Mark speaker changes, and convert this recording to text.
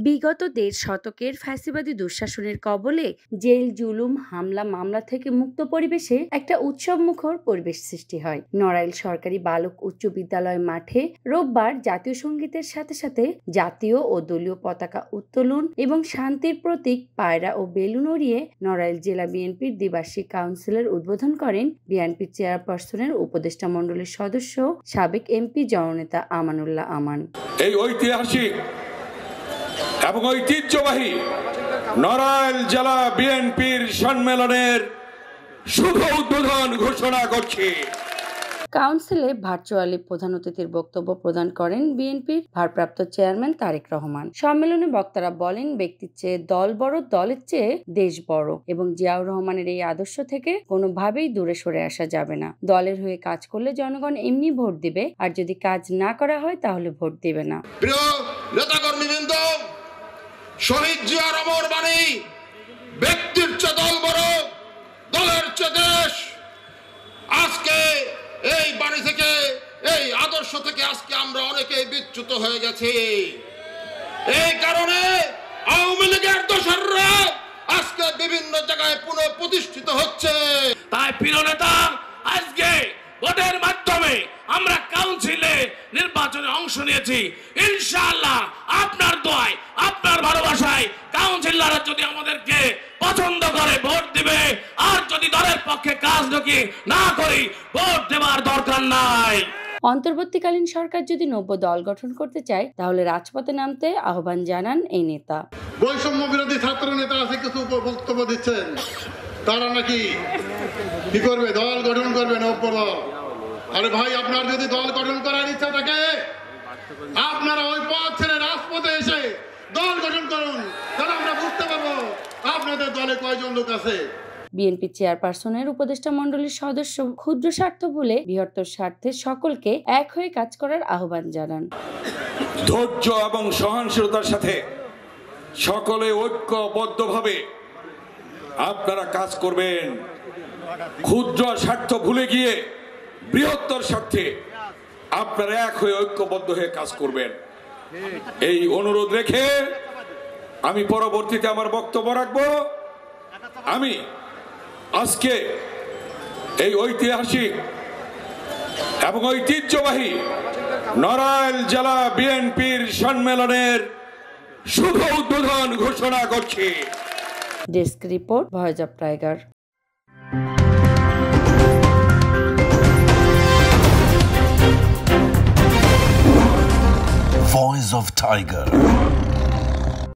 Speaker 1: বিগত ১.৫ শতকের ফ্যাসিবাদী দুঃশাসনের কবলে জেল, জুলুম, হামলা, মামলা থেকে মুক্ত পরিবেশে একটা উৎসবমুখর পরিবেশ সৃষ্টি হয়। নড়াইল সরকারি বালক উচ্চ বিদ্যালয় মাঠে রোববার জাতীয় সংগীতের সাথে সাথে জাতীয় ও দলীয় পতাকা উত্তোলন এবং শান্তির প্রতীক পায়রা ও বেলুন উড়িয়ে নড়াইল জেলা বিএনপির দ্বিবার্ষিক কাউন্সিলের উদ্বোধন করেন বিএনপি চেয়ারপারসনের উপদেষ্টা মণ্ডলীর সদস্য সাবেক এমপি জননেতা আমানুল্লাহ আমান।
Speaker 2: এই ঐতিহাসিক এবং ঐতিহ্যবাহী নড়াইল জেলা বিএনপির সম্মেলনের শুভ উদ্বোধন ঘোষণা করছি।
Speaker 1: কাউন্সিলে ভার্চুয়ালি প্রধান অতিথির বক্তব্য প্রদান করেন বিএনপির ভারপ্রাপ্ত চেয়ারম্যান তারেক রহমান। সম্মেলনে বক্তারা বলেন, ব্যক্তির চেয়ে দল বড়, দলের চেয়ে দেশ বড় এবং জিয়াউর রহমানের এই আদর্শ থেকে কোনোভাবেই দূরে সরে আসা যাবে না। দলের হয়ে কাজ করলে জনগণ এমনি ভোট দিবে, আর যদি কাজ না করা হয় তাহলে ভোট দিবে না।
Speaker 3: প্রিয় নেতাকর্মীবৃন্দ, শহীদ জিয়ার অমর বাণী, ব্যক্তির চেয়ে দল বড়, দলের চেয়ে দেশ। আজকে এই বাণী থেকে, এই আদর্শ থেকে আজকে আমরা অনেকেই বিচ্যুত হয়ে গেছি। এই কারণে আওয়ামী লীগের দোসররা আজকে বিভিন্ন জায়গায় পুনঃপ্রতিষ্ঠিত হচ্ছে।
Speaker 4: তাই প্রিয় নেতা, আজকে ভোটের মাধ্যমে আমরা কাউন্সিলে নির্বাচনে অংশ নিয়েছি। ইনশাআল্লাহ আপনার দোয়ায়, আপনার ভালোবাসায় কাউন্সিলররা যদি আমাদেরকে পছন্দ করে ভোট দিবে, আর যদি দলের পক্ষে কাজ না করি ভোট দেওয়ার দরকার নাই।
Speaker 1: অন্তর্বর্তীকালীন সরকার যদি নব্য দল গঠন করতে চায় তাহলে রাজপথে নামতে আহ্বান জানান এই নেতা।
Speaker 5: বৈষম্য বিরোধী ছাত্র নেতা আছে, কিছু বক্তব্য দিচ্ছেন, তারা নাকি কি করবে, দল গঠন করবে নব্য দল। আরে ভাই, আপনার যদি দল গঠন করার ইচ্ছা থাকে আপনারা ওই পথ ছেড়ে রাজপথে এসে দল গঠন করুন, তাহলে আমরা বুঝতে পারবো আপনাদের দলে কয়জন লোক আছে।
Speaker 1: বিএনপি চেয়ারপারসনের উপদেষ্টা মণ্ডলীর সদস্য ক্ষুদ্র স্বার্থ ভুলে বৃহত্তর স্বার্থে সকলকে এক হয়ে কাজ করার আহ্বান জানান।
Speaker 2: ধৈর্য এবং সহনশীলতার সাথে সকলে ঐক্যবদ্ধভাবে আপনারা কাজ করবেন। ক্ষুদ্র স্বার্থ ভুলে গিয়ে বৃহত্তর স্বার্থে আপনারা এক হয়ে ঐক্যবদ্ধ হয়ে কাজ করবেন। এই অনুরোধ রেখে আমি পরবর্তীতে আমার বক্তব্য রাখবো। আমি আজকে এই ঐতিহাসিক এবং ঐতিহ্যবাহী নড়াইল জেলা বিএনপির সম্মেলনের শুভ উদ্বোধন ঘোষণা করছি।
Speaker 1: Desk report, voice of tiger.
Speaker 6: Voice of Tiger.